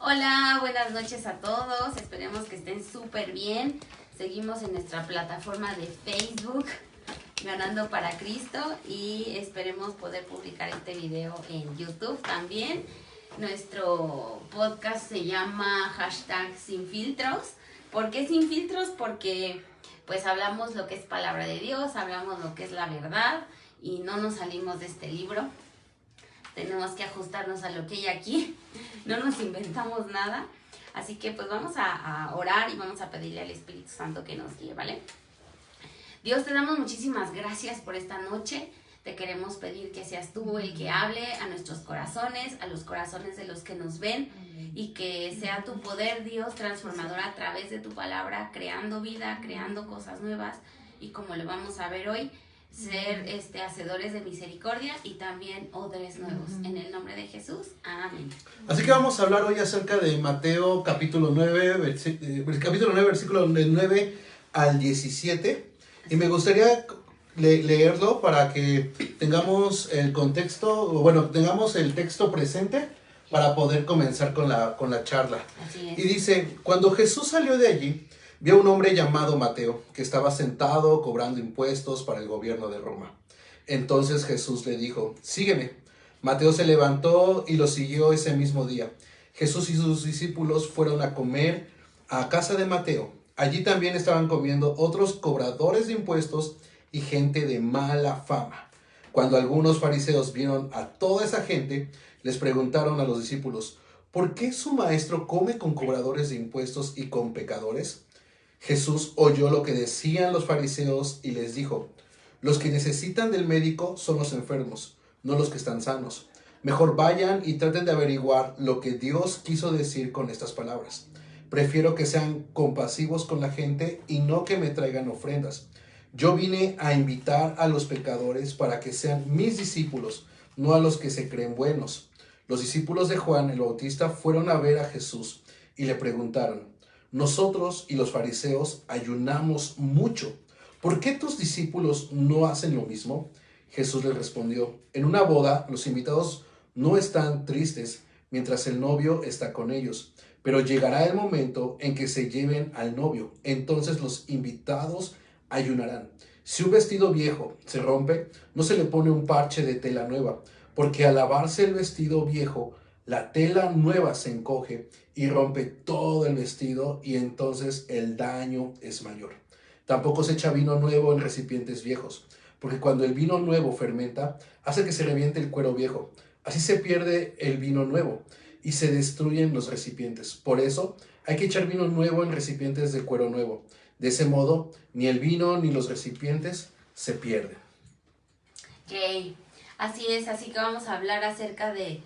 Hola, buenas noches a todos. Esperemos que estén súper bien. Seguimos en nuestra plataforma de Facebook, Ganando para Cristo, y esperemos poder publicar este video en YouTube también. Nuestro podcast se llama #SinFiltros. ¿Por qué sin filtros? Porque pues hablamos lo que es palabra de Dios, hablamos lo que es la verdad y no nos salimos de este libro. Tenemos que ajustarnos a lo que hay aquí, no nos inventamos nada. Así que pues vamos a orar y vamos a pedirle al Espíritu Santo que nos guíe, ¿vale? Dios, te damos muchísimas gracias por esta noche. Te queremos pedir que seas tú el que hable a nuestros corazones, a los corazones de los que nos ven, y que sea tu poder, Dios, transformador a través de tu palabra, creando vida, creando cosas nuevas, y como lo vamos a ver hoy, ser hacedores de misericordia y también odres nuevos. En el nombre de Jesús, amén. Así que vamos a hablar hoy acerca de Mateo capítulo 9, versículo del 9 al 17. Y me gustaría leerlo para que tengamos el contexto, bueno, tengamos el texto presente para poder comenzar con la charla. Así es. Y dice: cuando Jesús salió de allí, vio a un hombre llamado Mateo, que estaba sentado cobrando impuestos para el gobierno de Roma. Entonces Jesús le dijo: sígueme. Mateo se levantó y lo siguió ese mismo día. Jesús y sus discípulos fueron a comer a casa de Mateo. Allí también estaban comiendo otros cobradores de impuestos y gente de mala fama. Cuando algunos fariseos vieron a toda esa gente, les preguntaron a los discípulos: ¿por qué su maestro come con cobradores de impuestos y con pecadores? Jesús oyó lo que decían los fariseos y les dijo: los que necesitan del médico son los enfermos, no los que están sanos. Mejor vayan y traten de averiguar lo que Dios quiso decir con estas palabras. Prefiero que sean compasivos con la gente y no que me traigan ofrendas. Yo vine a invitar a los pecadores para que sean mis discípulos, no a los que se creen buenos. Los discípulos de Juan el Bautista fueron a ver a Jesús y le preguntaron: nosotros y los fariseos ayunamos mucho. ¿Por qué tus discípulos no hacen lo mismo? Jesús les respondió: en una boda los invitados no están tristes mientras el novio está con ellos, pero llegará el momento en que se lleven al novio. Entonces los invitados ayunarán. Si un vestido viejo se rompe, no se le pone un parche de tela nueva, porque al lavarse el vestido viejo, la tela nueva se encoge y rompe todo el vestido, y entonces el daño es mayor. Tampoco se echa vino nuevo en recipientes viejos, porque cuando el vino nuevo fermenta, hace que se reviente el cuero viejo. Así se pierde el vino nuevo y se destruyen los recipientes. Por eso hay que echar vino nuevo en recipientes de cuero nuevo. De ese modo, ni el vino ni los recipientes se pierden. Ok, así es, así que vamos a hablar acerca de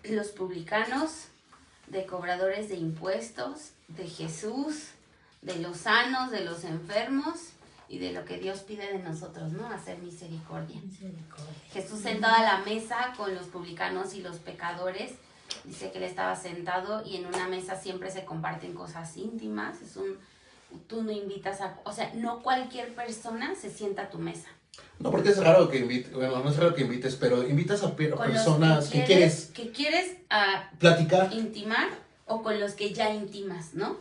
los publicanos, de cobradores de impuestos, de Jesús, de los sanos, de los enfermos y de lo que Dios pide de nosotros, ¿no? Hacer misericordia. Jesús sentado a la mesa con los publicanos y los pecadores. Dice que él estaba sentado y en una mesa siempre se comparten cosas íntimas. Tú no invitas o sea, no cualquier persona se sienta a tu mesa. No, porque es raro que invites, bueno, no es raro que invites, pero invitas a personas que quieres platicar, intimar, o con los que ya intimas, ¿no?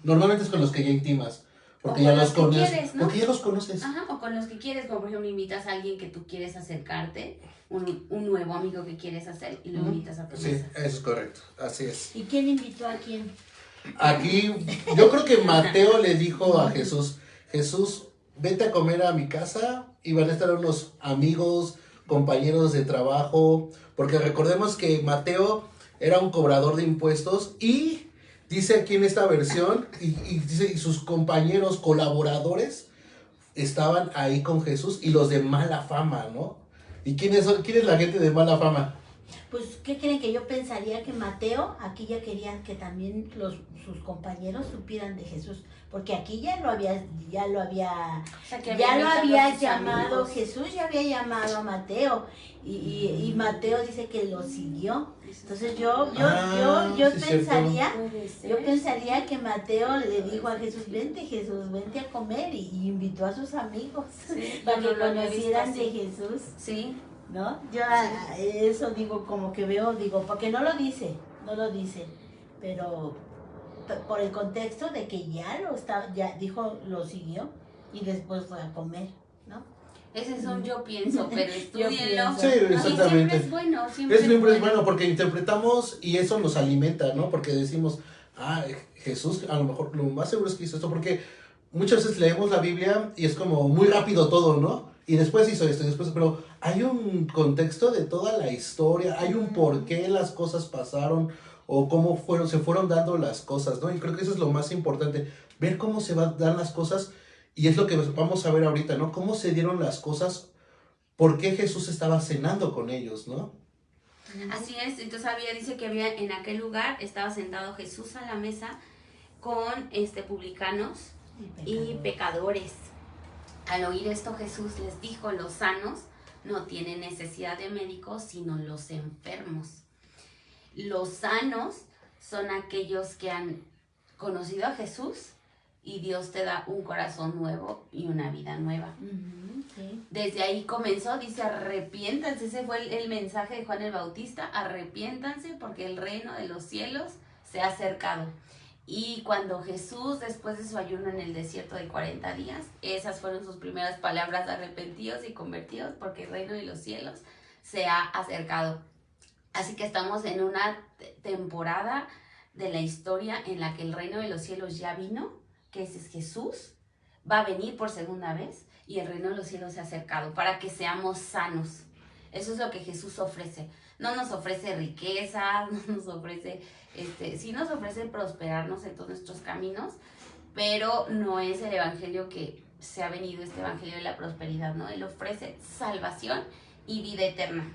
Normalmente es con los que ya intimas, porque ya los conoces, ¿no? Porque ya los conoces. Ajá, o con los que quieres, como por ejemplo invitas a alguien que tú quieres acercarte, un nuevo amigo que quieres hacer, y lo invitas a tu mesa. Sí, eso es correcto, así es. ¿Y quién invitó a quién? Aquí, yo creo que Mateo le dijo a Jesús: Jesús, vete a comer a mi casa, y van a estar unos amigos, compañeros de trabajo, porque recordemos que Mateo era un cobrador de impuestos, y dice aquí en esta versión, y dice, y sus compañeros, colaboradores, estaban ahí con Jesús, y los de mala fama, ¿no? ¿Y quién es la gente de mala fama? Pues, ¿qué creen? Que yo pensaría que Mateo aquí ya quería que también sus compañeros supieran de Jesús, porque aquí ya lo había O sea, que ya lo había sus llamado, amigos. Jesús ya había llamado a Mateo, y Mateo dice que lo siguió. Entonces yo pensaría que Mateo le dijo a Jesús: vente a comer, y invitó a sus amigos, Sí, para que no lo había visto conocieran así. de Jesús. Sí. ¿No? Yo eso digo, como que veo, digo, porque no lo dice, pero por el contexto de que ya dijo, lo siguió y después fue a comer, ¿no? Ese es un yo pienso, pero estudienlo. pienso. Sí, Y exactamente. siempre es bueno, siempre Siempre es bueno porque interpretamos y eso nos alimenta, ¿no? Porque decimos, Jesús a lo mejor lo más seguro es que hizo esto, porque muchas veces leemos la Biblia y es como muy rápido todo, ¿no? Y después hizo esto, y después, pero hay un contexto de toda la historia, hay un por qué las cosas pasaron o cómo se fueron dando las cosas, ¿no? Y creo que eso es lo más importante, ver cómo se van a dar las cosas y es lo que vamos a ver ahorita, ¿no? Cómo se dieron las cosas, por qué Jesús estaba cenando con ellos, ¿no? Así es, entonces dice que había en aquel lugar, estaba sentado Jesús a la mesa con publicanos y pecadores. Al oír esto Jesús les dijo, los sanos no tienen necesidad de médicos, sino los enfermos. Los sanos son aquellos que han conocido a Jesús y Dios te da un corazón nuevo y una vida nueva. Sí. Desde ahí comenzó, dice, arrepiéntanse, ese fue el mensaje de Juan el Bautista, arrepiéntanse porque el reino de los cielos se ha acercado. Y cuando Jesús, después de su ayuno en el desierto de 40 días, esas fueron sus primeras palabras, arrepentidos y convertidos porque el reino de los cielos se ha acercado. Así que estamos en una temporada de la historia en la que el reino de los cielos ya vino, que es Jesús, va a venir por segunda vez y el reino de los cielos se ha acercado para que seamos sanos. Eso es lo que Jesús ofrece. No nos ofrece riquezas, no nos ofrece, sí nos ofrece prosperarnos en todos nuestros caminos, pero no es el evangelio que se ha venido, este evangelio de la prosperidad, ¿no? Él ofrece salvación y vida eterna.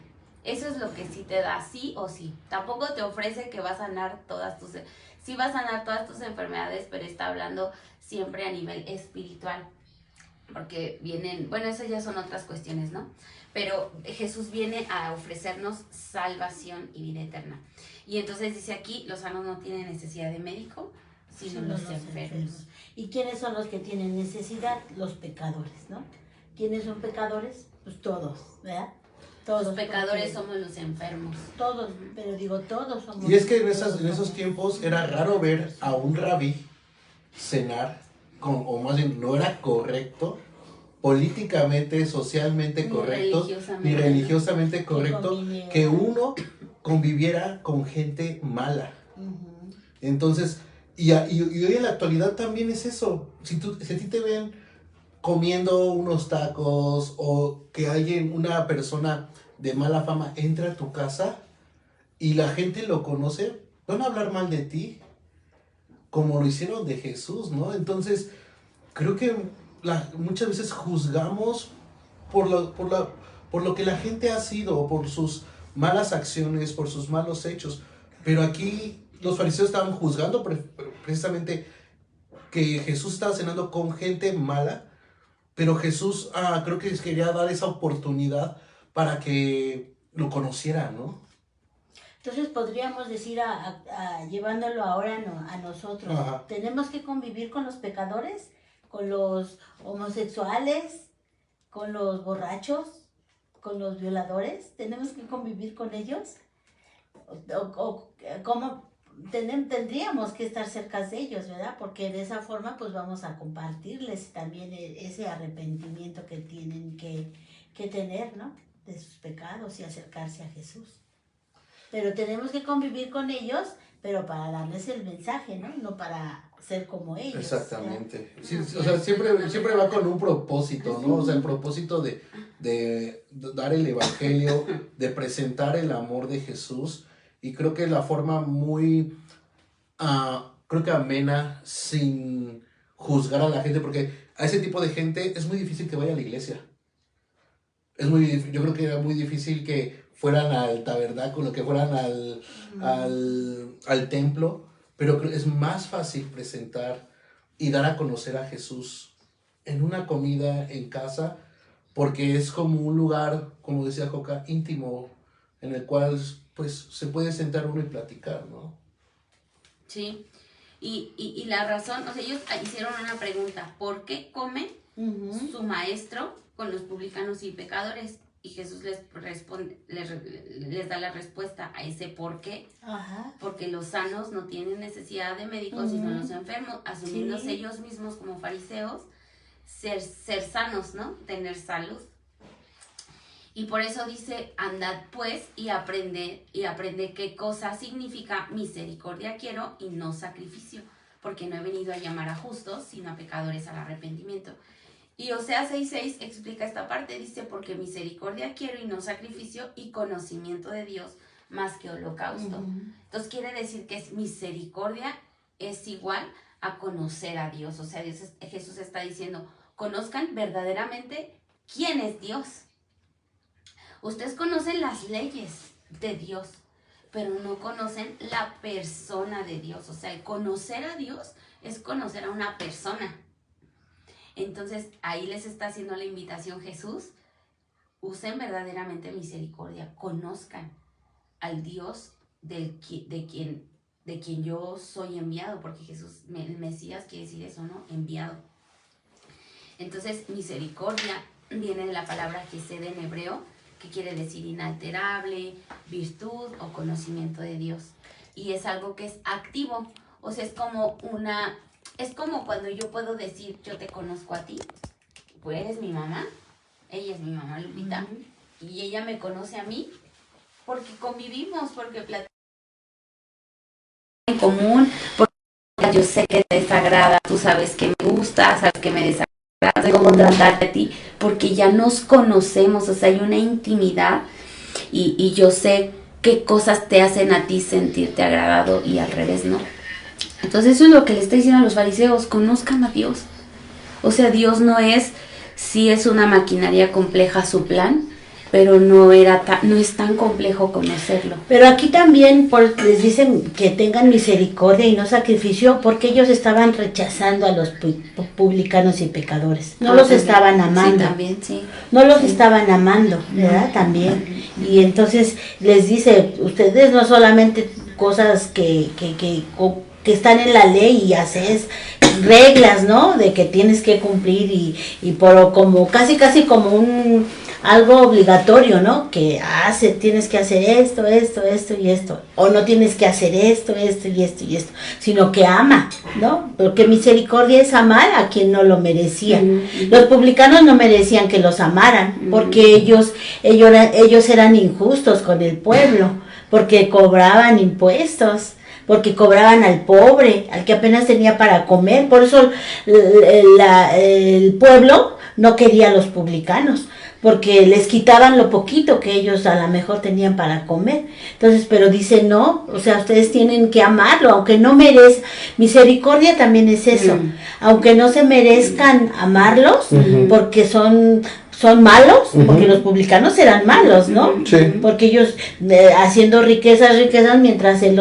Eso es lo que sí te da, sí o sí. Tampoco te ofrece que va a sanar sí va a sanar todas tus enfermedades, pero está hablando siempre a nivel espiritual. Porque esas ya son otras cuestiones, ¿no? Pero Jesús viene a ofrecernos salvación y vida eterna. Y entonces dice aquí, los sanos no tienen necesidad de médico, sino los enfermos. ¿Y quiénes son los que tienen necesidad? Los pecadores, ¿no? ¿Quiénes son pecadores? Pues todos, ¿verdad? Todos. Los pecadores somos los enfermos. Todos, pero digo, todos somos. Y es que en esos tiempos era raro ver a un rabí cenar, o más bien no era correcto, políticamente, socialmente correcto, ni religiosamente correcto, que uno conviviera con gente mala. Entonces, y hoy en la actualidad también es eso. Si a ti te ven comiendo unos tacos o que una persona de mala fama entra a tu casa y la gente lo conoce, van a hablar mal de ti, como lo hicieron de Jesús, ¿no? Entonces, creo que muchas veces juzgamos por lo que la gente ha sido, o por sus malas acciones, por sus malos hechos. Pero aquí los fariseos estaban juzgando precisamente que Jesús estaba cenando con gente mala, pero Jesús creo que quería dar esa oportunidad para que lo conocieran, ¿no? Entonces podríamos decir, llevándolo ahora a nosotros, Ajá. tenemos que convivir con los pecadores, con los homosexuales, con los borrachos, con los violadores, tenemos que convivir con ellos, ¿cómo? Tendríamos que estar cerca de ellos, ¿verdad? Porque de esa forma pues vamos a compartirles también ese arrepentimiento que tienen que tener, ¿no? De sus pecados y acercarse a Jesús. Pero tenemos que convivir con ellos, pero para darles el mensaje, ¿no? No para ser como ellos. Exactamente. Sí, o sea, siempre va con un propósito, ¿no? O sea, el propósito de dar el evangelio, de presentar el amor de Jesús. Y creo que la forma muy, creo que amena, sin juzgar a la gente, porque a ese tipo de gente es muy difícil que vaya a la iglesia. Yo creo que era muy difícil que fueran al tabernáculo, que fueran al templo, pero es más fácil presentar y dar a conocer a Jesús en una comida en casa, porque es como un lugar, como decía Joca, íntimo, en el cual pues se puede sentar uno y platicar, ¿no? Sí, y la razón, o sea, ellos hicieron una pregunta, ¿por qué come su maestro con los publicanos y pecadores? Y Jesús les responde, les da la respuesta a ese por qué. Ajá. Porque los sanos no tienen necesidad de médicos, sino los enfermos, asumiéndose Sí. ellos mismos como fariseos, ser sanos, ¿no? Tener salud. Y por eso dice, andad pues y aprende qué cosa significa misericordia quiero y no sacrificio, porque no he venido a llamar a justos, sino a pecadores al arrepentimiento. Y Oseas 6:6 explica esta parte, dice, porque misericordia quiero y no sacrificio y conocimiento de Dios más que holocausto. Entonces quiere decir que misericordia es igual a conocer a Dios. O sea, Jesús está diciendo, conozcan verdaderamente quién es Dios. Ustedes conocen las leyes de Dios, pero no conocen la persona de Dios. O sea, el conocer a Dios es conocer a una persona. Entonces, ahí les está haciendo la invitación Jesús. Usen verdaderamente misericordia. Conozcan al Dios de quien yo soy enviado. Porque Jesús, el Mesías quiere decir eso, ¿no? Enviado. Entonces, misericordia viene de la palabra Hesed en hebreo, que quiere decir inalterable, virtud o conocimiento de Dios. Y es algo que es activo. O sea, es como cuando yo puedo decir, yo te conozco a ti, pues eres mi mamá, ella es mi mamá Lupita, y ella me conoce a mí, porque convivimos, porque platicamos en común, porque yo sé que te desagrada, tú sabes que me gusta, sabes que me desagrada, sé cómo tratarte a ti, porque ya nos conocemos, o sea, hay una intimidad, y yo sé qué cosas te hacen a ti sentirte agradado y al revés, ¿no? Entonces eso es lo que le está diciendo a los fariseos, conozcan a Dios. O sea, Dios sí es una maquinaria compleja su plan, pero no es tan complejo conocerlo. Pero aquí también les dicen que tengan misericordia y no sacrificio, porque ellos estaban rechazando a los publicanos y pecadores. No los también estaban amando. Sí, también, sí. No los estaban amando, ¿verdad? También. Y entonces les dice, ustedes no solamente cosas que están en la ley y haces reglas, ¿no? De que tienes que cumplir y como casi como algo obligatorio, ¿no? Que tienes que hacer esto y esto, o no tienes que hacer esto y esto, sino que ama, ¿no? Porque misericordia es amar a quien no lo merecía. Los publicanos no merecían que los amaran, porque ellos eran injustos con el pueblo, porque cobraban impuestos, porque cobraban al pobre, al que apenas tenía para comer. Por eso el pueblo no quería a los publicanos, porque les quitaban lo poquito que ellos a lo mejor tenían para comer. Entonces, pero dice, no, o sea, ustedes tienen que amarlo, aunque no merezcan. Misericordia también es eso, aunque no se merezcan amarlos, porque son malos, porque los publicanos eran malos, ¿no? Sí. Porque ellos haciendo riquezas, mientras el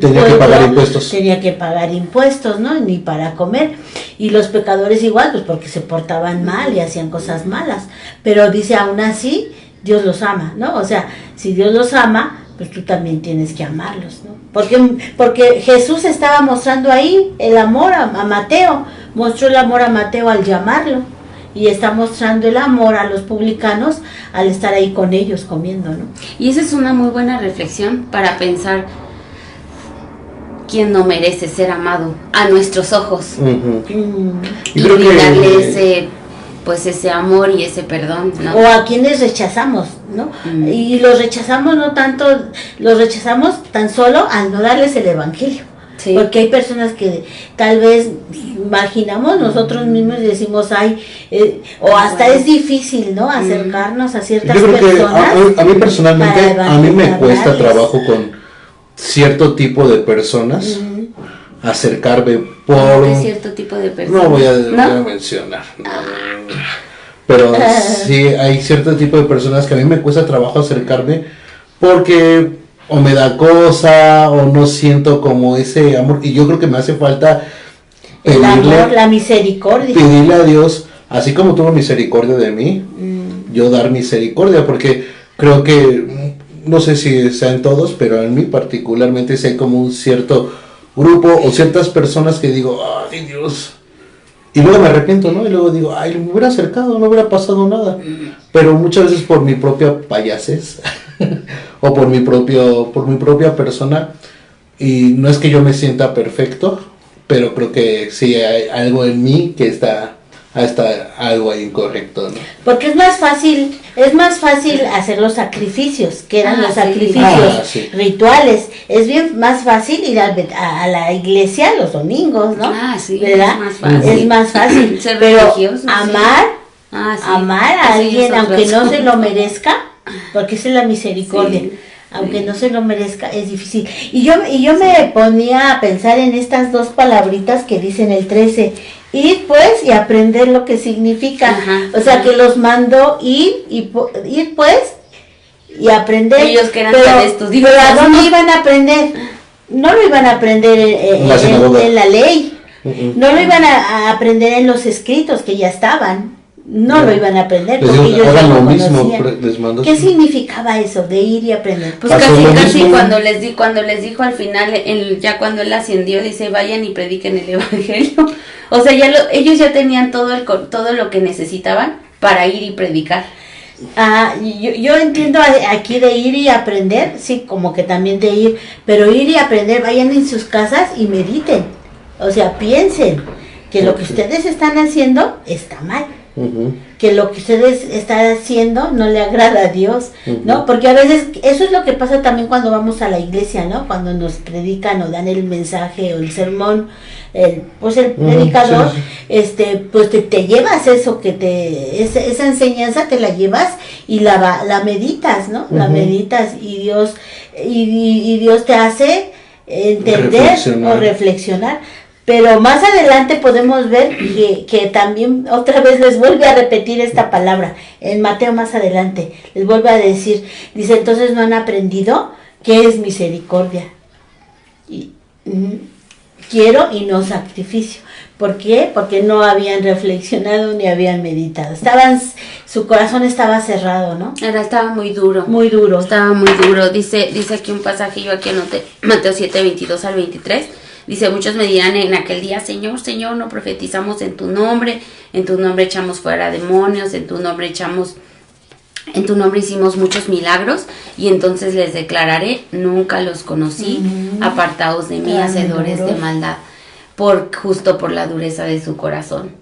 tenía que pagar impuestos. Tenía que pagar impuestos, ¿no? Ni para comer. Y los pecadores igual, pues porque se portaban mal y hacían cosas malas. Pero dice, aún así, Dios los ama, ¿no? O sea, si Dios los ama, pues tú también tienes que amarlos, ¿no? Porque Jesús estaba mostrando ahí el amor a Mateo, mostró el amor a Mateo al llamarlo. Y está mostrando el amor a los publicanos al estar ahí con ellos comiendo, ¿no? Y esa es una muy buena reflexión para pensar quién no merece ser amado a nuestros ojos. Y creo brindarle ese amor y ese perdón, ¿no? O a quienes rechazamos, ¿no? Y los rechazamos tan solo al no darles el evangelio. Sí. Porque hay personas que tal vez imaginamos nosotros mismos y decimos, o hasta es difícil, ¿no? Acercarnos a ciertas personas. Yo creo que a mí personalmente, a mí me cuesta trabajo con cierto tipo de personas, acercarme por... ¿Qué cierto tipo de personas? No voy a mencionar, pero sí hay cierto tipo de personas que a mí me cuesta trabajo acercarme porque... o me da cosa, o no siento como ese amor, y yo creo que me hace falta el amor, la misericordia. Pedirle a Dios, así como tuvo misericordia de mí, yo dar misericordia, porque creo que, no sé si sean todos, pero en mí particularmente si hay como un cierto grupo o ciertas personas que digo, ay Dios, Y luego me arrepiento, ¿no? Y luego digo, ay, me hubiera acercado, no hubiera pasado nada. Pero muchas veces por mi propia payasez o por mi propia persona, y no es que yo me sienta perfecto, pero creo que sí hay algo en mí que está algo ahí incorrecto, ¿no? Porque es más fácil hacer los sacrificios, que eran los sacrificios rituales. Es bien más fácil ir a la iglesia los domingos, ¿no? Sí, ¿verdad? Es más fácil. Ser pero religioso, amar a Sí, alguien, es otra aunque no cosa. se lo merezca, porque esa es la misericordia. Sí. Aunque no se lo merezca, es difícil. Y yo me ponía a pensar en estas dos palabritas que dicen el 13. Ir pues y aprender lo que significa. Ajá. O sea, que los mandó ir pues y aprender. Ellos que eran pero, tan estudiosos, pero ¿a dónde ¿no? iban a aprender? No lo iban a aprender en la ley. No lo iban a aprender en los escritos que ya estaban. No lo iban a aprender porque ellos ya hagan lo lo mismo, conocían. les mando. ¿Qué significaba eso de ir y aprender? Pues Pasó lo casi mismo. cuando les dijo al final, ya cuando él ascendió, dice, vayan y prediquen el evangelio. O sea, ellos ya tenían todo lo que necesitaban para ir y predicar. Yo entiendo aquí de ir y aprender, sí, como que también de ir, pero ir y aprender, vayan en sus casas y mediten. O sea, piensen que lo que ustedes están haciendo está mal. Que lo que ustedes están haciendo no le agrada a Dios, ¿no? Porque a veces eso es lo que pasa también cuando vamos a la iglesia, ¿no? Cuando nos predican o dan el mensaje o el sermón, el predicador, pues te llevas eso esa enseñanza te la llevas y la meditas, ¿no? La meditas y Dios te hace entender o reflexionar. Pero más adelante podemos ver que también otra vez les vuelve a repetir esta palabra. En Mateo más adelante les vuelve a decir, dice, entonces no han aprendido qué es misericordia. Quiero y no sacrificio. ¿Por qué? Porque no habían reflexionado ni habían meditado. Su corazón estaba cerrado, ¿no? Estaba muy duro. Muy duro. Estaba muy duro. Dice aquí un pasaje, yo aquí anoté, Mateo 7, 22 al 23. Dice, muchos me dirán en aquel día, Señor, Señor, no profetizamos en tu nombre echamos fuera demonios, en tu nombre hicimos muchos milagros, y entonces les declararé, nunca los conocí, apartados de mí, hacedores de maldad, justo por la dureza de su corazón.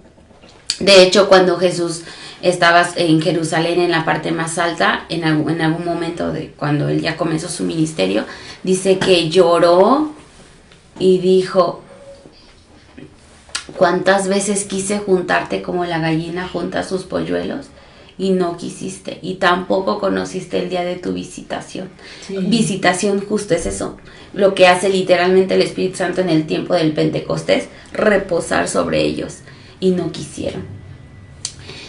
De hecho, cuando Jesús estaba en Jerusalén, en la parte más alta, en algún momento cuando él ya comenzó su ministerio, dice que lloró y dijo, ¿cuántas veces quise juntarte como la gallina junta sus polluelos? Y no quisiste, y tampoco conociste el día de tu visitación. Sí. Visitación justo es eso, lo que hace literalmente el Espíritu Santo en el tiempo del Pentecostés, reposar sobre ellos, y no quisieron.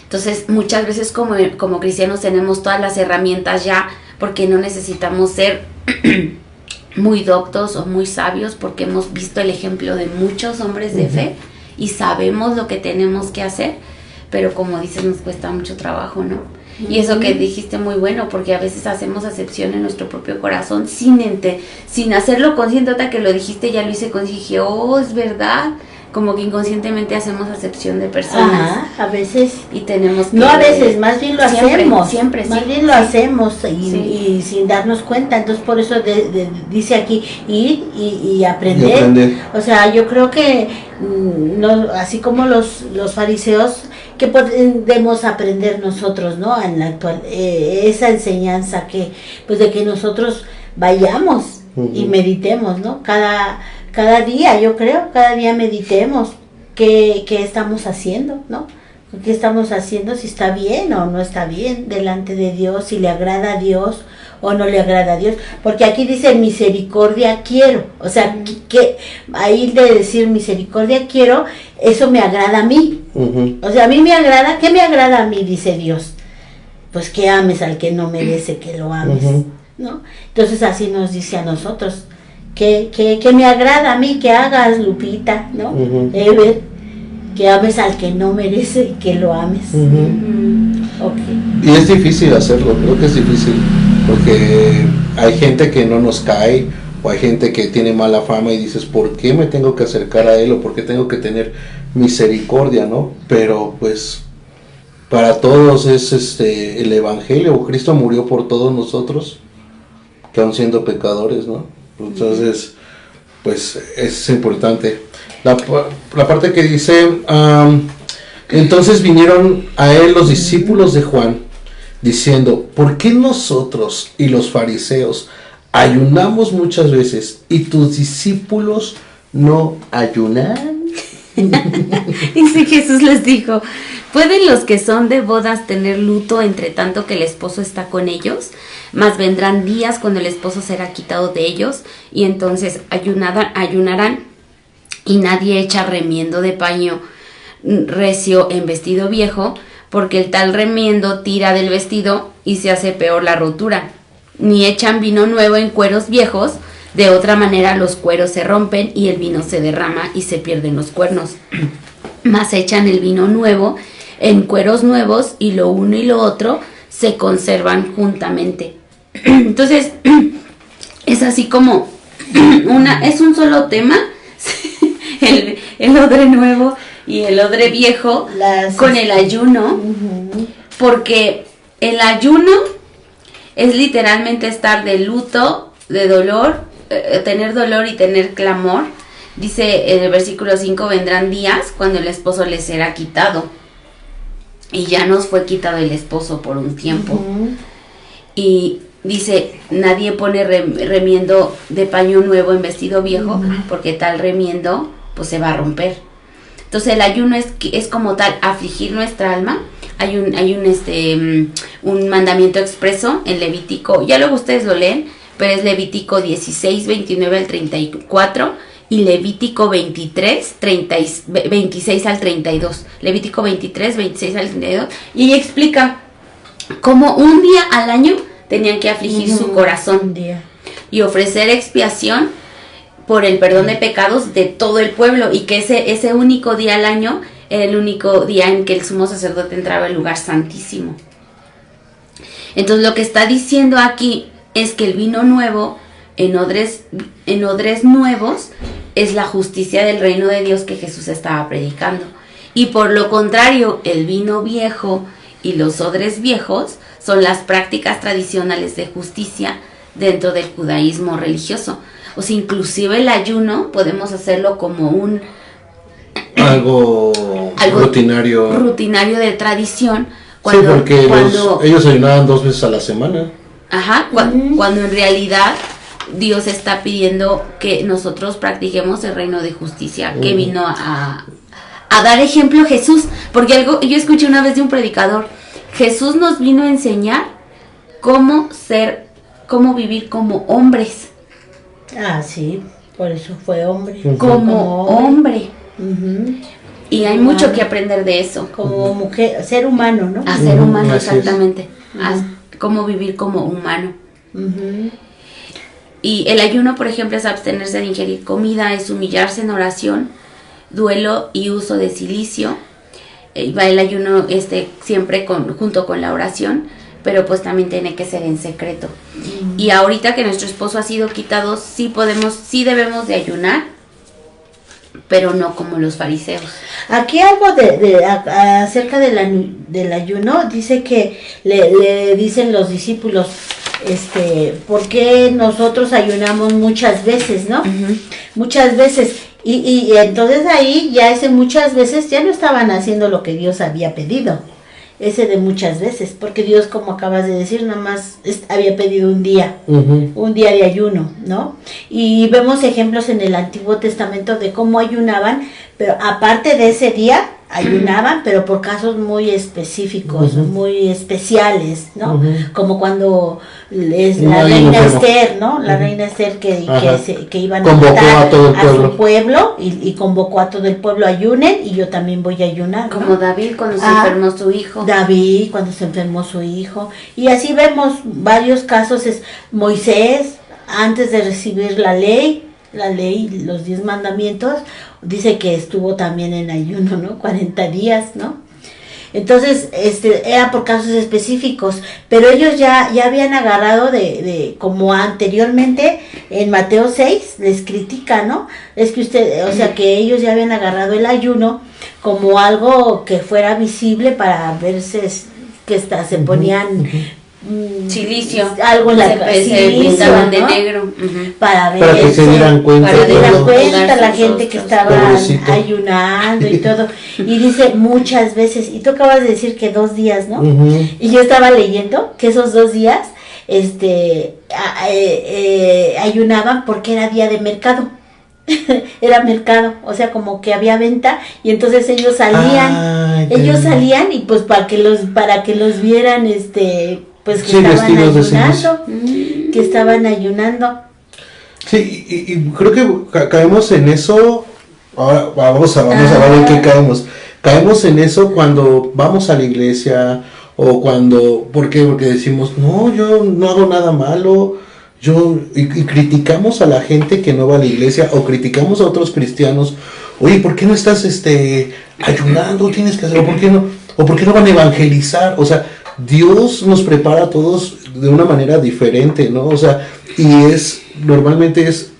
Entonces, muchas veces como cristianos tenemos todas las herramientas ya, porque no necesitamos ser muy doctos o muy sabios, porque hemos visto el ejemplo de muchos hombres de fe y sabemos lo que tenemos que hacer, pero como dices, nos cuesta mucho trabajo, ¿no? Y eso que dijiste muy bueno, porque a veces hacemos acepción en nuestro propio corazón sin hacerlo consciente. Hasta que lo dijiste, ya lo hice consciente, dije, es verdad, como que inconscientemente hacemos acepción de personas. A veces. Y tenemos que... No a veces, más bien lo hacemos. Siempre. Más bien lo hacemos y sin darnos cuenta. Entonces, por eso dice aquí, ir y aprender. O sea, yo creo que, no, así como los fariseos, que podemos aprender nosotros, ¿no? En la actual, esa enseñanza de que nosotros vayamos y meditemos, ¿no? Cada día, yo creo, cada día meditemos qué estamos haciendo, ¿no? ¿Qué estamos haciendo? Si está bien o no está bien delante de Dios, si le agrada a Dios o no le agrada a Dios. Porque aquí dice misericordia quiero. O sea, que ahí de decir misericordia quiero, eso me agrada a mí. O sea, a mí me agrada, ¿qué me agrada a mí? Dice Dios. Pues que ames al que no merece que lo ames, ¿no? Entonces así nos dice a nosotros. Que me agrada a mí que hagas, Lupita, ¿no? Ever, que ames al que no merece y que lo ames. Okay. Y es difícil hacerlo, creo que es difícil, porque hay gente que no nos cae, o hay gente que tiene mala fama y dices, ¿por qué me tengo que acercar a él? O ¿por qué tengo que tener misericordia, ¿no? Pero pues para todos es el evangelio. Cristo murió por todos nosotros, que aun siendo pecadores, ¿no? Entonces, pues es importante. La parte que dice, entonces vinieron a él los discípulos de Juan, diciendo, ¿por qué nosotros y los fariseos ayunamos muchas veces y tus discípulos no ayunan? Dice Jesús les dijo, ¿pueden los que son de bodas tener luto entre tanto que el esposo está con ellos? Mas vendrán días cuando el esposo será quitado de ellos, y entonces ayunarán, y nadie echa remiendo de paño recio en vestido viejo, porque el tal remiendo tira del vestido y se hace peor la rotura. Ni echan vino nuevo en cueros viejos, de otra manera los cueros se rompen y el vino se derrama y se pierden los cuernos. Mas echan el vino nuevo en cueros nuevos, y lo uno y lo otro se conservan juntamente. Entonces, es así como es un solo tema, el odre nuevo y el odre viejo, con el ayuno, porque el ayuno es literalmente estar de luto, de dolor, tener dolor y tener clamor. Dice en el versículo 5, vendrán días cuando el esposo les será quitado. Y ya nos fue quitado el esposo por un tiempo. Y dice, nadie pone remiendo de paño nuevo en vestido viejo, porque tal remiendo pues se va a romper. Entonces el ayuno es como tal afligir nuestra alma. Hay un mandamiento expreso en Levítico, ya luego ustedes lo leen, pero es Levítico 16, 29 al 34 y Levítico 23, 26 al 32. Levítico 23, 26 al 32. Y ella explica cómo un día al año tenían que afligir su corazón y ofrecer expiación por el perdón de pecados de todo el pueblo, y que ese único día al año era el único día en que el sumo sacerdote entraba al lugar santísimo. Entonces lo que está diciendo aquí es que el vino nuevo en odres nuevos es la justicia del reino de Dios que Jesús estaba predicando. Y por lo contrario, el vino viejo y los odres viejos son las prácticas tradicionales de justicia dentro del judaísmo religioso. O sea, inclusive el ayuno podemos hacerlo como algo rutinario de tradición. Sí, porque ellos ayunaban 2 veces a la semana. Ajá, cuando en realidad Dios está pidiendo que nosotros practiquemos el reino de justicia, que vino a dar ejemplo Jesús. Porque yo escuché una vez de un predicador, Jesús nos vino a enseñar cómo vivir como hombres. Ah, sí, por eso fue hombre. Como hombre. Y hay mucho que aprender de eso. Como mujer, ser humano, ¿no? A ser humano, exactamente. A cómo vivir como humano. Y el ayuno, por ejemplo, es abstenerse de ingerir comida, es humillarse en oración, duelo y uso de cilicio. Va el ayuno siempre junto con la oración, pero pues también tiene que ser en secreto. Y ahorita que nuestro esposo ha sido quitado, sí debemos de ayunar, pero no como los fariseos. Aquí algo acerca del ayuno, dice que le dicen los discípulos, ¿por qué nosotros ayunamos muchas veces, no? Muchas veces. Y entonces ahí muchas veces ya no estaban haciendo lo que Dios había pedido. Ese de muchas veces, porque Dios, como acabas de decir, nada más había pedido un día de ayuno, ¿no? Y vemos ejemplos en el Antiguo Testamento de cómo ayunaban, pero aparte de ese día, ayunaban, pero por casos muy específicos, muy especiales, ¿no? Como cuando la reina Esther, ¿no? La reina Esther que iban a matar a su pueblo y convocó a todo el pueblo a ayunen, y yo también voy a ayunar, ¿no? Como David cuando se enfermó su hijo. David cuando se enfermó su hijo. Y así vemos varios casos. Moisés, antes de recibir la ley, los 10 mandamientos, dice que estuvo también en ayuno, ¿no? 40 días, ¿no? Entonces, era por casos específicos, pero ellos ya habían agarrado de como anteriormente en Mateo 6 les critica, ¿no? Es que o sea, que ellos ya habían agarrado el ayuno como algo que fuera visible para verse que se ponían silicio, algo en la se pintaban, ¿no?, de ¿no?, negro, para ver, para que se dieran cuenta, para que se dieran ¿no?, cuenta la gente que estaba pobrecito, ayunando y todo. Y dice muchas veces, y tú acabas de decir que 2 días, ¿no? Y yo estaba leyendo que esos 2 días ayunaban porque era día de mercado. Era mercado, o sea, como que había venta, y entonces ellos salían y pues para que los vieran, pues que estaban ayunando. Sí, y creo que caemos en eso. Ahora vamos a ver en qué caemos. Caemos en eso cuando vamos a la iglesia, o ¿por qué? Porque decimos, no, yo no hago nada malo. Y criticamos a la gente que no va a la iglesia, o criticamos a otros cristianos. Oye, ¿por qué no estás ayunando? Tienes que hacerlo. ¿Por qué no? ¿O por qué no van a evangelizar? O sea, Dios nos prepara a todos de una manera diferente, ¿no? O sea, y normalmente es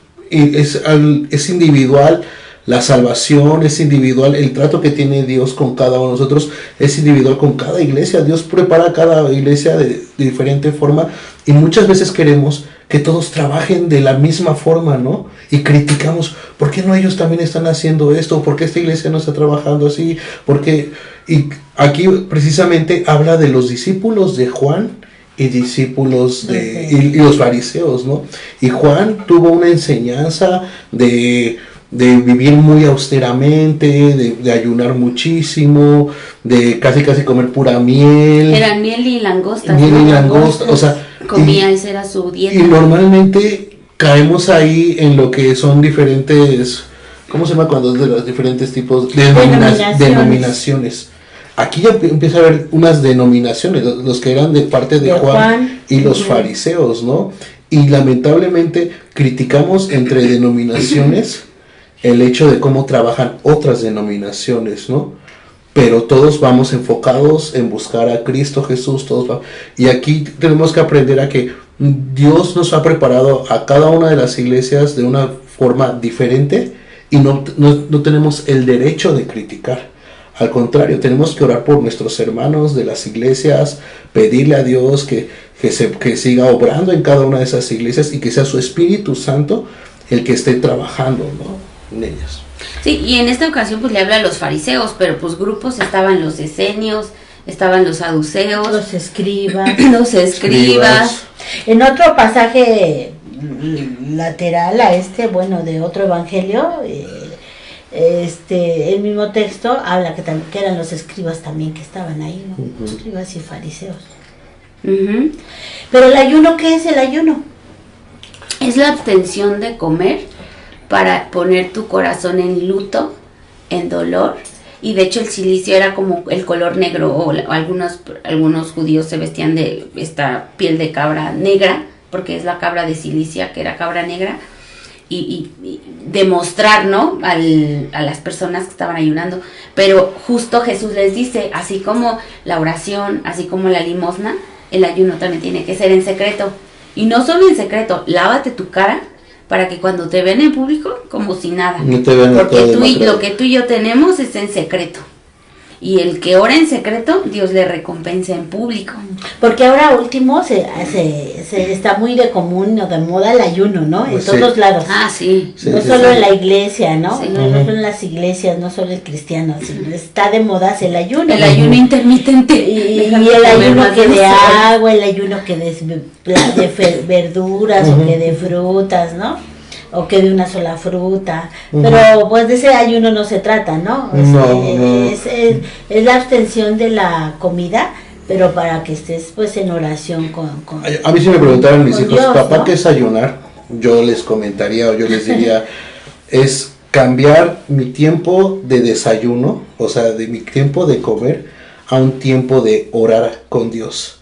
individual. La salvación es individual, el trato que tiene Dios con cada uno de nosotros es individual con cada iglesia. Dios prepara a cada iglesia de diferente forma, y muchas veces queremos que todos trabajen de la misma forma, ¿no? Y criticamos, ¿por qué no ellos también están haciendo esto? ¿Por qué esta iglesia no está trabajando así? Y aquí precisamente habla de los discípulos de Juan y discípulos y los fariseos, ¿no? Y Juan tuvo una enseñanza de vivir muy austeramente, de ayunar muchísimo, de casi comer pura miel. Eran miel y langostas. Miel y langosta, o sea. Comía, esa era su dieta. Y normalmente caemos ahí en lo que son diferentes, ¿cómo se llama cuando es de los diferentes tipos? Denominaciones. Aquí ya empieza a haber unas denominaciones, los que eran de parte de Juan y los fariseos, ¿no? Y lamentablemente criticamos entre denominaciones el hecho de cómo trabajan otras denominaciones, ¿no? Pero todos vamos enfocados en buscar a Cristo Jesús, y aquí tenemos que aprender a que Dios nos ha preparado a cada una de las iglesias de una forma diferente, y no tenemos el derecho de criticar. Al contrario, tenemos que orar por nuestros hermanos de las iglesias, pedirle a Dios que siga obrando en cada una de esas iglesias, y que sea su Espíritu Santo el que esté trabajando, ¿no?, en ellas. Sí, y en esta ocasión pues le habla a los fariseos, pero pues grupos estaban los esenios, estaban los saduceos, los escribas. En otro pasaje lateral a de otro evangelio, el mismo texto habla que eran los escribas también que estaban ahí, ¿no? Escribas y fariseos. Pero el ayuno, ¿qué es el ayuno? Es la abstención de comer para poner tu corazón en luto, en dolor, y de hecho el cilicio era como el color negro, o algunos judíos se vestían de esta piel de cabra negra, porque es la cabra de Cilicia, que era cabra negra, y demostrar, ¿no?, a las personas que estaban ayunando. Pero justo Jesús les dice, así como la oración, así como la limosna, el ayuno también tiene que ser en secreto. Y no solo en secreto, lávate tu cara para que cuando te ven en público, como si nada. No te vean. Porque lo que tú y yo tenemos es en secreto. Y el que ora en secreto, Dios le recompensa en público. Porque ahora último se está muy de común o de moda el ayuno, ¿no? En todos lados. Ah, sí. No solo en la iglesia, ¿no? Sí. No solo en las iglesias, no solo el cristiano, sino está de moda el ayuno. El ayuno intermitente. Y el ayuno que de agua, el ayuno que de verduras o que de frutas, ¿no? O que de una sola fruta, pero pues de ese ayuno no se trata, ¿no? Es la abstención de la comida, pero para que estés pues en oración con a mí si me preguntaran mis hijos, Dios, papá, ¿no? ¿qué es ayunar? Yo les comentaría, o yo les diría, es cambiar mi tiempo de desayuno, o sea, de mi tiempo de comer, a un tiempo de orar con Dios.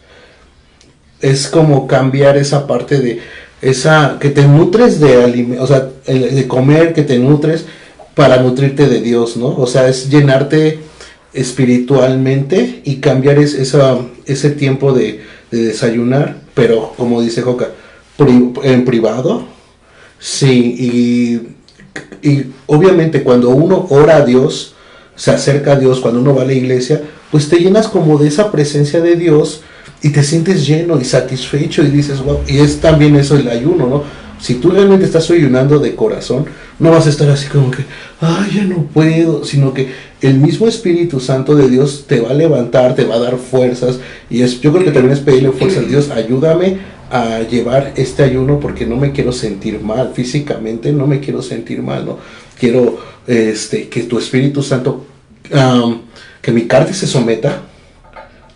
Es como cambiar esa parte de que te nutres de o sea, de comer, que te nutres para nutrirte de Dios, ¿no? O sea, es llenarte espiritualmente y cambiar ese tiempo de desayunar, pero como dice Joca, en privado, sí, y obviamente cuando uno ora a Dios, se acerca a Dios, cuando uno va a la iglesia, pues te llenas como de esa presencia de Dios y te sientes lleno y satisfecho y dices, wow, y es también eso el ayuno, ¿no? Si tú realmente estás ayunando de corazón, no vas a estar así como que, ay, ya no puedo, sino que el mismo Espíritu Santo de Dios te va a levantar, te va a dar fuerzas, y yo creo que también es pedirle fuerza a Dios, ayúdame a llevar este ayuno porque no me quiero sentir mal, físicamente no me quiero sentir mal, ¿no? Quiero que tu Espíritu Santo, que mi carne se someta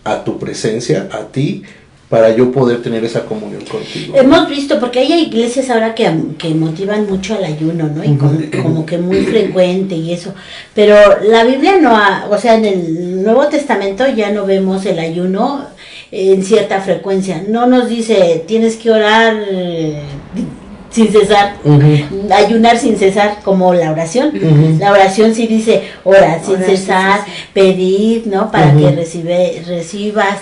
a tu presencia, a ti, para yo poder tener esa comunión contigo. Hemos visto, porque hay iglesias ahora que motivan mucho al ayuno, ¿no? Y como que muy frecuente y eso. Pero la Biblia no o sea, en el Nuevo Testamento ya no vemos el ayuno en cierta frecuencia. No nos dice, tienes que orar sin cesar, ayunar sin cesar, como la oración. La oración sí dice, ora sin cesar, pedid, ¿no? Para que recibas.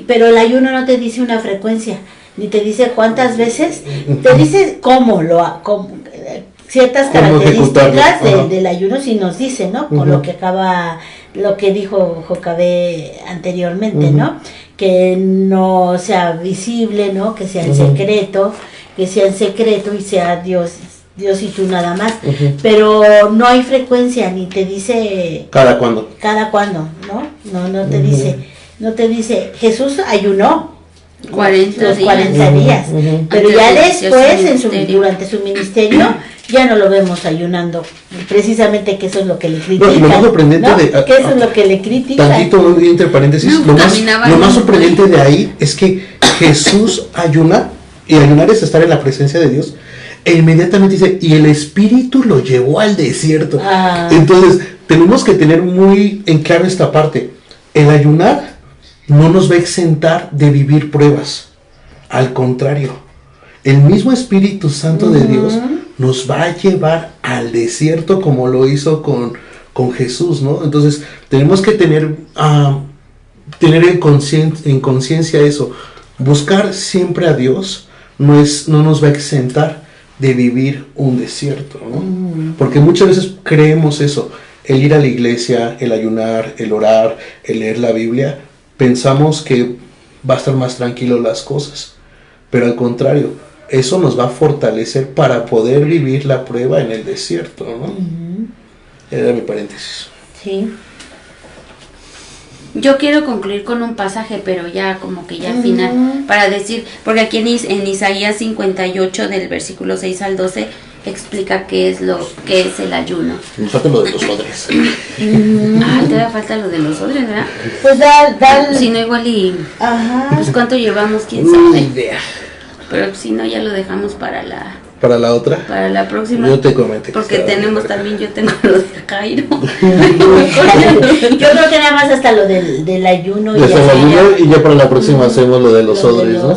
Pero el ayuno no te dice una frecuencia, ni te dice cuántas veces, te dice ciertas características del ayuno, sí nos dice, ¿no? Con lo que dijo Jocabé anteriormente, ¿no? Que no sea visible, ¿no? Que sea en secreto, y sea Dios y tú nada más. Pero no hay frecuencia, ni te dice cada cuándo, ¿no? No te dice, Jesús ayunó 40 días, pero ya después durante su ministerio ya no lo vemos ayunando, precisamente, que eso es lo que le critican. Lo más sorprendente que eso es lo que le critican. Tantito entre paréntesis, lo más sorprendente de ahí es que Jesús ayuna, y ayunar es estar en la presencia de Dios, e inmediatamente dice, y el Espíritu lo llevó al desierto. Entonces tenemos que tener muy en claro esta parte. El ayunar no nos va a exentar de vivir pruebas, al contrario, el mismo Espíritu Santo de Dios nos va a llevar al desierto, como lo hizo con Jesús, ¿no? Entonces tenemos que tener en conciencia eso. Buscar siempre a Dios no nos va a exentar de vivir un desierto, ¿no? Porque muchas veces creemos eso, el ir a la iglesia, el ayunar, el orar, el leer la Biblia, pensamos que va a estar más tranquilo las cosas, pero al contrario, eso nos va a fortalecer para poder vivir la prueba en el desierto, ¿no? Era mi paréntesis. Sí. Yo quiero concluir con un pasaje, pero ya como que ya final, para decir, porque aquí en Isaías 58 del versículo 6 al 12 explica qué es el ayuno. Me falta lo de los odres. Te da falta lo de los odres, ¿verdad? Pues da Si no, igual y... Ajá. Pues cuánto llevamos, quién sabe. Idea. Pero si no, ya lo dejamos para la otra. Para la próxima. Yo te comenté. Porque tenemos también, yo tengo lo de Cairo. Yo creo que nada más hasta lo del ayuno. Y ya para la próxima hacemos lo de los odres, ¿no?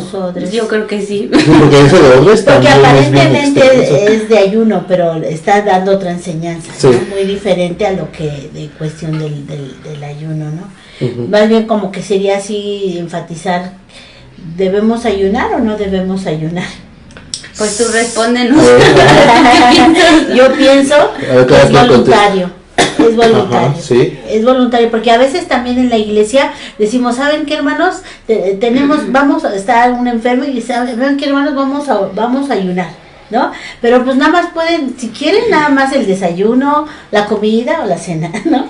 Yo creo que sí. Porque eso de odres porque también aparentemente es de ayuno, pero está dando otra enseñanza, sí, ¿no? Muy diferente a lo que de cuestión del ayuno, ¿no? Más bien como que sería así enfatizar, ¿debemos ayunar o no debemos ayunar? Pues tú respóndenos. Yo pienso que es voluntario. Es voluntario. Ajá, sí. Es voluntario, porque a veces también en la iglesia decimos, ¿saben qué, hermanos? Vamos a estar un enfermo y ¿saben qué, hermanos? Vamos a ayunar, ¿no? Pero pues nada más pueden, si quieren, nada más el desayuno, la comida o la cena, ¿no?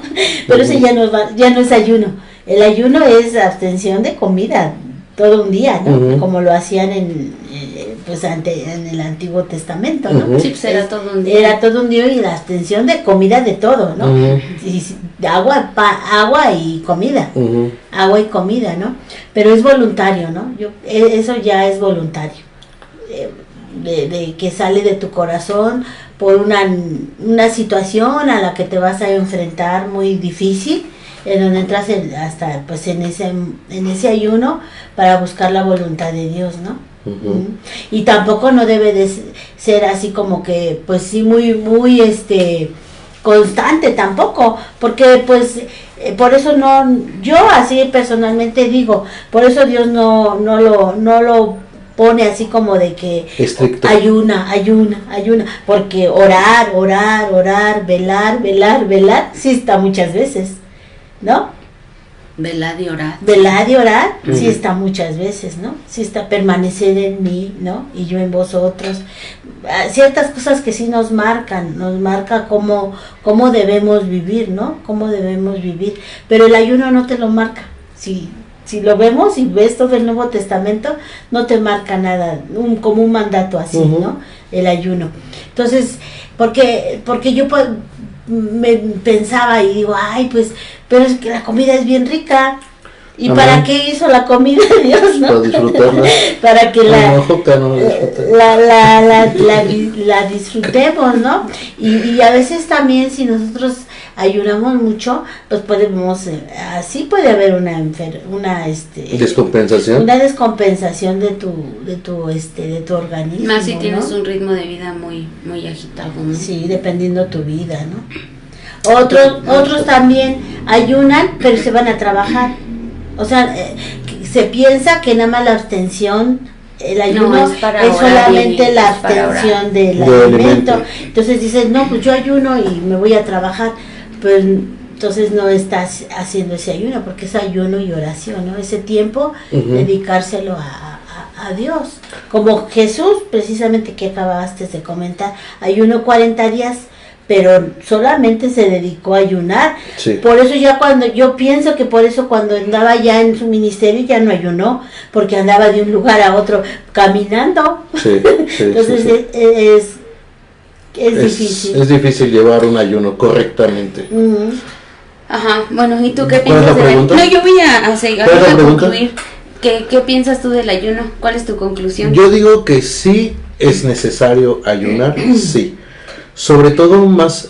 Pero ese ya no es ayuno. El ayuno es abstención de comida todo un día, ¿no? Como lo hacían en el Antiguo Testamento, ¿no? Sí, pues era todo un día. Era todo un día, y la abstención de comida de todo, ¿no? Agua y comida. Agua y comida, ¿no? Pero es voluntario, ¿no? Eso ya es voluntario. De que sale de tu corazón por una situación a la que te vas a enfrentar muy difícil, en donde entras hasta pues en ese ayuno para buscar la voluntad de Dios, ¿no? Y tampoco no debe de ser así como que pues sí muy constante tampoco, porque pues por eso no, yo así personalmente digo, por eso Dios no lo pone así como de que estricto. ayuna, porque orar, velar, sí está muchas veces, ¿no? Velad y orad. Velad y orar, sí está muchas veces, ¿no? Sí está permanecer en mí, ¿no? Y yo en vosotros. Ciertas cosas que sí nos marca cómo debemos vivir, ¿no? Cómo debemos vivir. Pero el ayuno no te lo marca. Si lo vemos y ves todo el Nuevo Testamento, no te marca nada, como un mandato así, ¿no? El ayuno. Entonces, porque yo me pensaba y digo, ay, pues, pero es que la comida es bien rica. ¿Y para qué hizo la comida Dios, no? Para disfrutarla. Para que la disfrutemos, ¿no? Y a veces también si nosotros ayunamos mucho, pues podemos, así puede haber una descompensación. Una descompensación de tu organismo. Más si tienes ¿no? un ritmo de vida muy, muy agitado, ¿no? Sí, dependiendo tu vida, ¿no? Otros también ayunan, pero se van a trabajar. O sea, se piensa que nada más la abstención, el ayuno es solamente la abstención del alimento. Entonces dices, no, pues yo ayuno y me voy a trabajar. Pues entonces no estás haciendo ese ayuno, porque es ayuno y oración, ¿no? Ese tiempo, dedicárselo a Dios. Como Jesús, precisamente que acabaste de comentar, ayuno 40 días, pero solamente se dedicó a ayunar. Sí. Por eso yo pienso que por eso cuando andaba ya en su ministerio ya no ayunó, porque andaba de un lugar a otro caminando. Sí, entonces sí. Es difícil. Es difícil llevar un ayuno correctamente. Ajá, bueno, ¿y tú qué ¿Cuál es piensas la pregunta? No, yo voy a seguir, ¿Cuál es la a pregunta? concluir. ¿Qué piensas tú del ayuno? ¿Cuál es tu conclusión? Yo digo que sí es necesario ayunar, sí. Sobre todo más,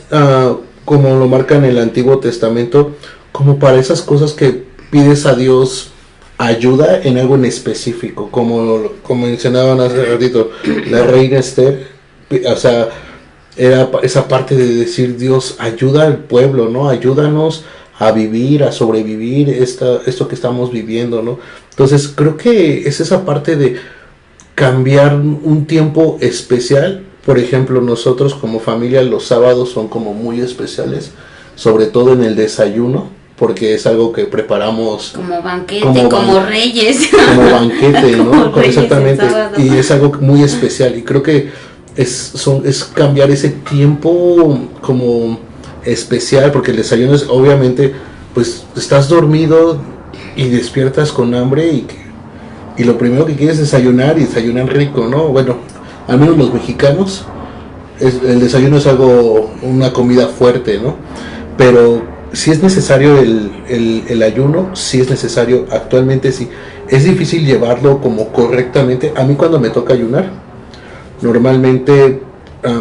como lo marca en el Antiguo Testamento, como para esas cosas que pides a Dios ayuda en algo en específico, como mencionaban hace ratito, la reina Esther, o sea, era esa parte de decir, Dios, ayuda al pueblo, ¿no? Ayúdanos a vivir, a sobrevivir esto que estamos viviendo, ¿no? Entonces creo que es esa parte de cambiar un tiempo especial. Por ejemplo, nosotros como familia los sábados son como muy especiales, sobre todo en el desayuno, porque es algo que preparamos como banquete, como reyes. Como banquete, ¿no? Como reyes exactamente. el sábado. Y es algo muy especial. Y creo que es cambiar ese tiempo como especial, porque el desayuno es obviamente, pues estás dormido y despiertas con hambre y lo primero que quieres es desayunar y desayunar rico, ¿no? Bueno, al menos los mexicanos, el desayuno es una comida fuerte, ¿no? Pero si es necesario el ayuno, sí es necesario, actualmente sí. Es difícil llevarlo como correctamente. A mí cuando me toca ayunar, normalmente,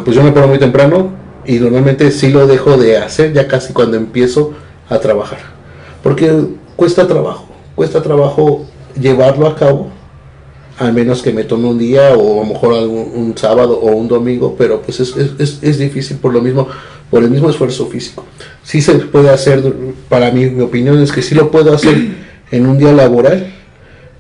pues yo me paro muy temprano y normalmente sí lo dejo de hacer ya casi cuando empiezo a trabajar. Porque cuesta trabajo llevarlo a cabo, al menos que me tome un día o a lo mejor un sábado o un domingo, pero pues es difícil por el mismo esfuerzo físico. Sí se puede hacer, para mí, mi opinión es que sí lo puedo hacer en un día laboral,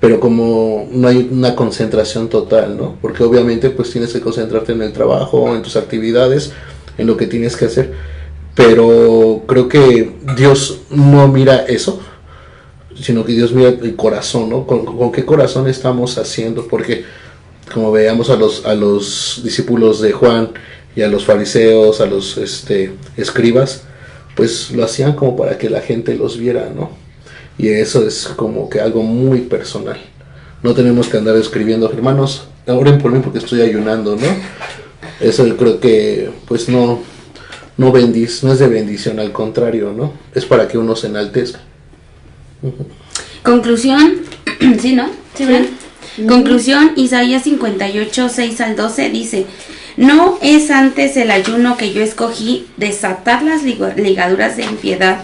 pero como no hay una concentración total, ¿no? Porque obviamente pues tienes que concentrarte en el trabajo, en tus actividades, en lo que tienes que hacer, pero creo que Dios no mira eso, sino que Dios mira el corazón, ¿no? ¿Con qué corazón estamos haciendo? Porque como veamos a los discípulos de Juan y a los fariseos, a los escribas, pues lo hacían como para que la gente los viera, ¿no? Y eso es como que algo muy personal. No tenemos que andar escribiendo, hermanos, oren por mí porque estoy ayunando, ¿no? Eso creo que pues no es de bendición, al contrario, ¿no? Es para que uno se enaltezca. Conclusión, ¿sí, no? ¿Sí, ven? Conclusión, Isaías 58, 6 al 12 dice: no es antes el ayuno que yo escogí desatar las ligaduras de impiedad,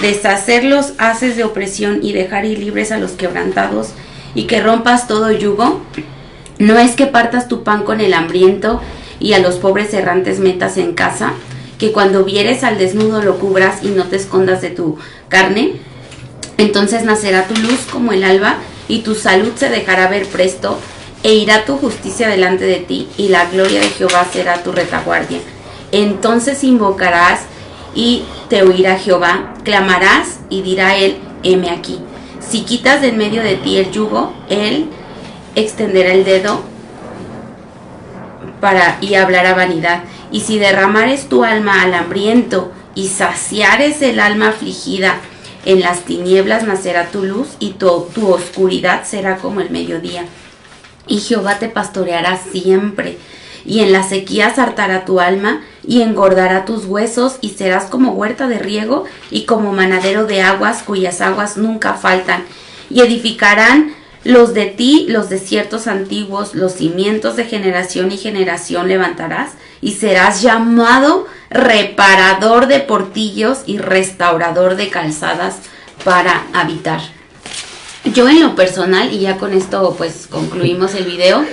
deshacer los haces de opresión y dejar ir libres a los quebrantados, y que rompas todo yugo. No es que partas tu pan con el hambriento y a los pobres errantes metas en casa, que cuando vieres al desnudo lo cubras y no te escondas de tu carne. Entonces nacerá tu luz como el alba, y tu salud se dejará ver presto, e irá tu justicia delante de ti, y la gloria de Jehová será tu retaguardia. Entonces invocarás y te oirá Jehová, clamarás y dirá él, heme aquí. Si quitas de en medio de ti el yugo, él extenderá el dedo y hablará vanidad. Y si derramares tu alma al hambriento y saciares el alma afligida, en las tinieblas nacerá tu luz, y tu oscuridad será como el mediodía. Y Jehová te pastoreará siempre, y en la sequía hartará tu alma, y engordará tus huesos, y serás como huerta de riego, y como manadero de aguas, cuyas aguas nunca faltan. Y edificarán los de ti los desiertos antiguos, los cimientos de generación y generación levantarás, y serás llamado reparador de portillos y restaurador de calzadas para habitar. Yo en lo personal, y ya con esto pues concluimos el video,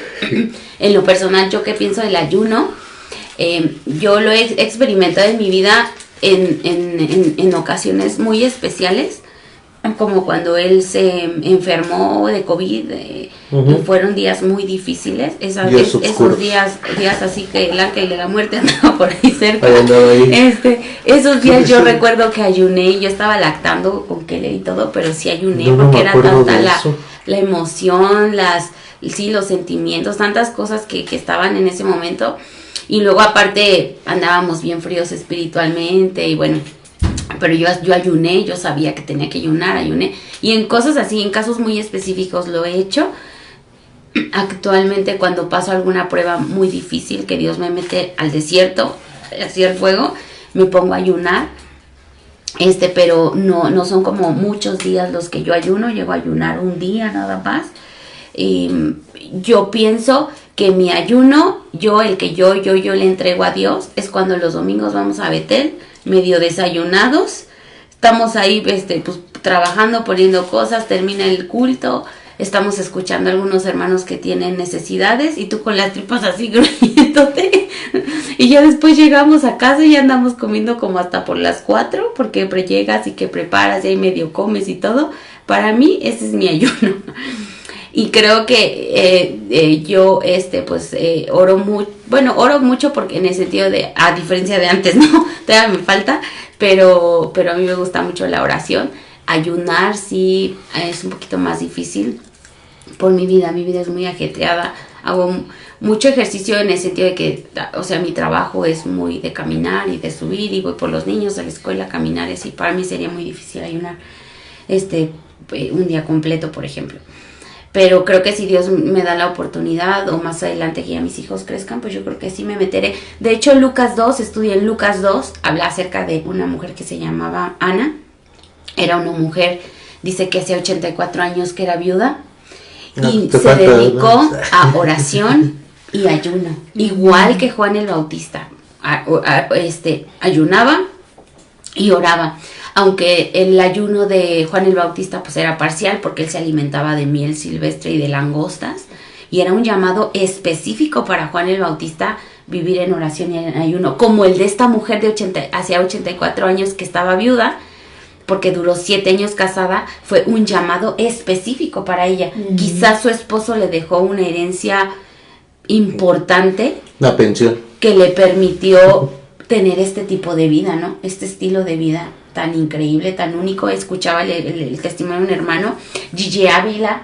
en lo personal yo que pienso del ayuno, yo lo he experimentado en mi vida en ocasiones muy especiales, como cuando él se enfermó de COVID, fueron días muy difíciles, esos días así que el ángel de la muerte andaba por ahí cerca. Esos días yo recuerdo que ayuné, yo estaba lactando con Kelly y todo, pero sí ayuné porque era tanta la emoción, los sentimientos, tantas cosas que estaban en ese momento, y luego aparte andábamos bien fríos espiritualmente, y bueno, pero yo ayuné, yo sabía que tenía que ayuné, y en cosas así, en casos muy específicos lo he hecho. Actualmente cuando paso alguna prueba muy difícil, que Dios me mete al desierto, hacia el fuego, me pongo a ayunar, pero no son como muchos días los que yo ayuno, llego a ayunar un día nada más. Y yo pienso que mi ayuno, yo le entrego a Dios, es cuando los domingos vamos a Betel, medio desayunados, estamos ahí pues trabajando, poniendo cosas, termina el culto, estamos escuchando a algunos hermanos que tienen necesidades, y tú con las tripas así gruñéndote, y ya después llegamos a casa y andamos comiendo como hasta por las 4, porque llegas y que preparas y ahí medio comes y todo. Para mí ese es mi ayuno. Y creo que yo oro mucho porque en el sentido de, a diferencia de antes, no, todavía me falta, pero a mí me gusta mucho la oración. Ayunar sí es un poquito más difícil por mi vida es muy ajetreada, hago mucho ejercicio en el sentido de que, o sea, mi trabajo es muy de caminar y de subir, y voy por los niños a la escuela a caminar, y para mí sería muy difícil ayunar un día completo, por ejemplo. Pero creo que si Dios me da la oportunidad, o más adelante que ya mis hijos crezcan, pues yo creo que sí me meteré. De hecho, estudié en Lucas 2, habla acerca de una mujer que se llamaba Ana. Era una mujer, dice que hacía 84 años que era viuda, y se dedicó a oración y ayuno, igual que Juan el Bautista. Ayunaba y oraba. Aunque el ayuno de Juan el Bautista pues era parcial, porque él se alimentaba de miel silvestre y de langostas, y era un llamado específico para Juan el Bautista vivir en oración y en ayuno, como el de esta mujer hacia 84 años que estaba viuda, porque duró 7 años casada, fue un llamado específico para ella. Quizás su esposo le dejó una herencia importante, la pensión, que le permitió tener este tipo de vida, ¿no? Este estilo de vida tan increíble, tan único. Escuchaba el testimonio de un hermano, Gigi Ávila,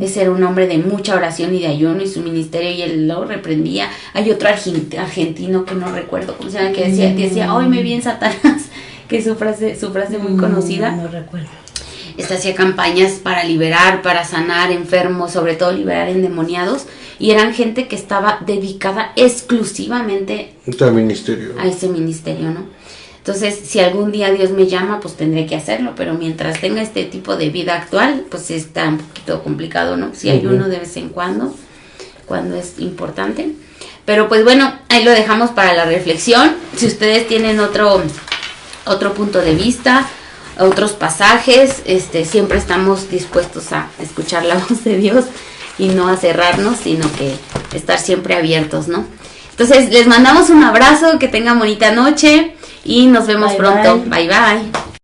ese era un hombre de mucha oración y de ayuno, y su ministerio, y él lo reprendía. Hay otro argentino que no recuerdo cómo se llama, que decía, hoy me vi en Satanás, que es su frase muy conocida. No recuerdo. Hacía campañas para liberar, para sanar enfermos, sobre todo liberar endemoniados, y eran gente que estaba dedicada exclusivamente a ese ministerio, ¿no? Entonces, si algún día Dios me llama, pues tendré que hacerlo, pero mientras tenga este tipo de vida actual, pues está un poquito complicado, ¿no? Si hay uno de vez en cuando es importante. Pero pues bueno, ahí lo dejamos para la reflexión. Si ustedes tienen otro punto de vista, otros pasajes, siempre estamos dispuestos a escuchar la voz de Dios y no a cerrarnos, sino que estar siempre abiertos, ¿no? Entonces, les mandamos un abrazo, que tengan bonita noche y nos vemos Bye, pronto. bye. Bye, bye.